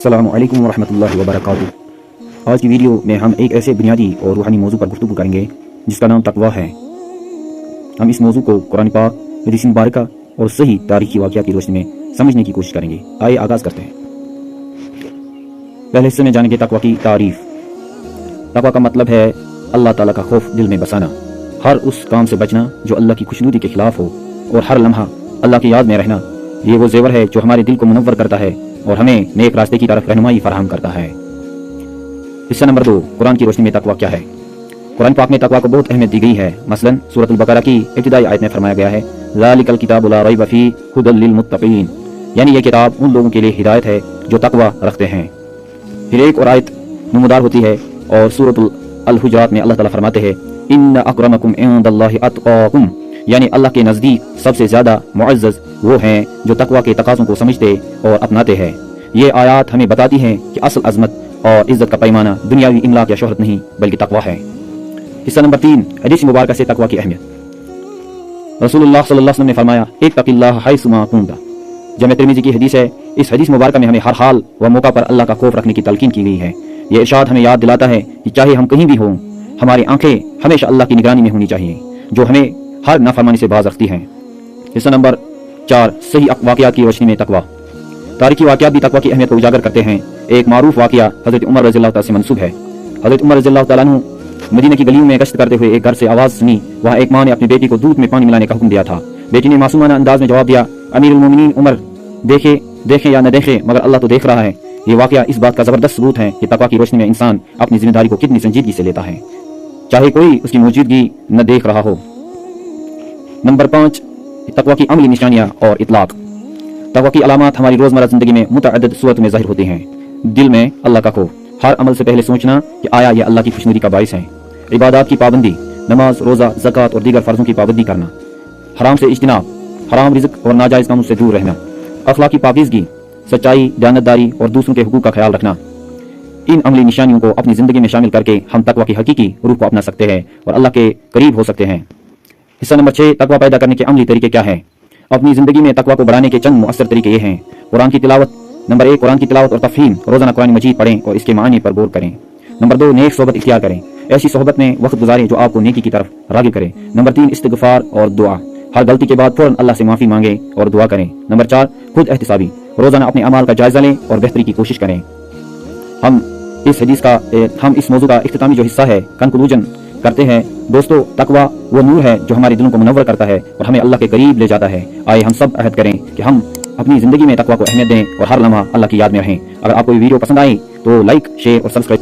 अस्सलामु अलैकुम वरहमतुल्लाहि वबरकातुहू। आज की वीडियो में हम एक ऐसे बुनियादी और रूहानी मौजू पर गुफ्तगू करेंगे जिसका नाम तकवा है। हम इस मौजू को कुरान पाक, हदीस मुबारका और सही तारीखी वाक़या की रोशनी में समझने की कोशिश करेंगे। आइए आगाज़ करते हैं। पहले हिस्से में जानेंगे तकवा की तारीफ। तकवा का मतलब है अल्लाह ताला का खौफ दिल में बसाना, हर उस काम से बचना जो अल्लाह की खुशनुदी के खिलाफ हो और हर लम्हा अल्लाह की याद में रहना। ये वो जेवर है जो हमारे दिल को मुनव्वर करता है और हमें नेक रास्ते की तरफ रहनुमाई फराहम करता है। हिस्सा नंबर 2, कुरान की रोशनी में तकवा क्या है। कुरान पाक में तकवा को बहुत अहमियत दी गई है। मसलन सूरत अल-बकरा की इब्तिदाई आयत में फरमाया गया है, ज़ालिकल किताबु ला रैब फीह हुदल लिल मुत्तक़ीन, यानी ये किताब उन लोगों के लिए हिदायत है जो तकवा रखते हैं। फिर एक और आयत नमूदार होती है और सूरत अल-हुजरात में अल्लाह ताला फरमाते हैं, इन्न अक्रमकुम इंदल्लाहि अत्क़ाकुम, यानी अल्लाह के नज़दीक सबसे ज़्यादा मुअज़्ज़ज़ वो हैं जो तकवा के तकाज़ों को समझते और अपनाते हैं। ये आयत हमें बताती हैं कि असल अज़मत और इज़्ज़त का पैमाना दुनियावी इमलाक या शोहरत नहीं बल्कि तकवा है। हिस्सा नंबर 3, हदीस मुबारका से तकवा की अहमियत। रसूलुल्लाह सल्लल्लाहु अलैहि वसल्लम ने फरमाया, इत्तक़िल्लाह हैसुमा कुंता। जमे तिर्मिज़ी की हदीस है। इस हदीस मुबारका में हमें हर हाल व मौका पर अल्लाह का खौफ रखने की तलकीन की गई है। ये इरशाद हमें याद दिलाता है कि चाहे हम कहीं भी हों, हमारी आंखें हमेशा अल्लाह की निगरानी में होनी चाहिए जो हमें हर नाफरमानी से बाज रखती हैं। हिस्सा नंबर 4, सही वाक़यात की रोशनी में तकवा। तारीखी वाक़यात भी तकवा की अहमियत को उजागर करते हैं। एक मारूफ वाक़या हज़रत उमर रज़ियल्लाहु तआला से मंसूब है। हज़रत उमर रज़ियल्लाहु तआला अन्हु मदीना की गलियों में गश्त करते हुए एक घर से आवाज़ सुनी। वहाँ एक माँ ने अपनी बेटी को दूध में पानी मिलाने का हुक्म दिया था। बेटी ने मासूमाना अंदाज में जवाब दिया, अमीरुल मोमिनीन उमर, देखे या न देखे मगर अल्लाह तो देख रहा है। ये वाक़या इस बात का ज़बरदस्त सबूत है कि तकवा की रोशनी में इंसान अपनी जिम्मेदारी को कितनी संजीदगी से लेता है, चाहे कोई उसकी मौजूदगी न देख रहा हो। नंबर 5, तकवा की अमली निशानियां और इतलाक। तकवा की अलामात हमारी रोज़मर्रा ज़िंदगी में मुतअद्दिद सूरत में ज़ाहिर होती हैं। दिल में अल्लाह का खौफ, हर अमल से पहले सोचना कि आया यह अल्लाह की खुशनुदी का बाइस है। इबादत की पाबंदी, नमाज, रोज़ा, ज़कात और दीगर फ़र्ज़ों की पाबंदी करना। हराम से इज्तिनाब, हराम रिज़्क़ और नाजायज़ कामों से दूर रहना। अखलाकी पाकीज़गी, सच्चाई, दयानतदारी और दूसरों के हुकूक का ख्याल रखना। इन अमली निशानियों को अपनी ज़िंदगी में शामिल करके हम तकवा की हकीकी रूह को अपना सकते हैं और अल्लाह के करीब हो सकते हैं। हिस्सा नंबर 6, तकवा पैदा करने के अमली तरीके क्या हैं। अपनी ज़िंदगी में तकवा को बढ़ाने के चंद मुअस्सर तरीके ये हैं। कुरान की तिलावत। नंबर 1, कुरान की तिलावत और तफ़हीम, रोज़ाना कुरान मजीद पढ़ें और इसके मानी पर गौर करें। नंबर 2, नेक सोहबत इख्तियार करें, ऐसी सोहबत में वक्त गुजारें जो आपको नेकी की तरफ राग़िब करे। नंबर 3, इस्तिग़फ़ार और दुआ, हर गलती के बाद फ़ौरन अल्लाह से माफ़ी मांगें और दुआ करें। नंबर 4, खुद एहतिसाबी, रोज़ाना अपने अमाल का जायज़ा लें और बेहतरी की कोशिश करें। हम इस मौजू का इख्तितामी जो हिस्सा है, कंक्लूजन करते हैं। दोस्तों, तकवा वो नूर है जो हमारे दिलों को मुनव्वर करता है और हमें अल्लाह के करीब ले जाता है। आइए हम सब अहद करें कि हम अपनी ज़िंदगी में तकवा को अहमियत दें और हर लम्हा अल्लाह की याद में रहें। अगर आपको ये वीडियो पसंद आई तो लाइक, शेयर और सब्सक्राइब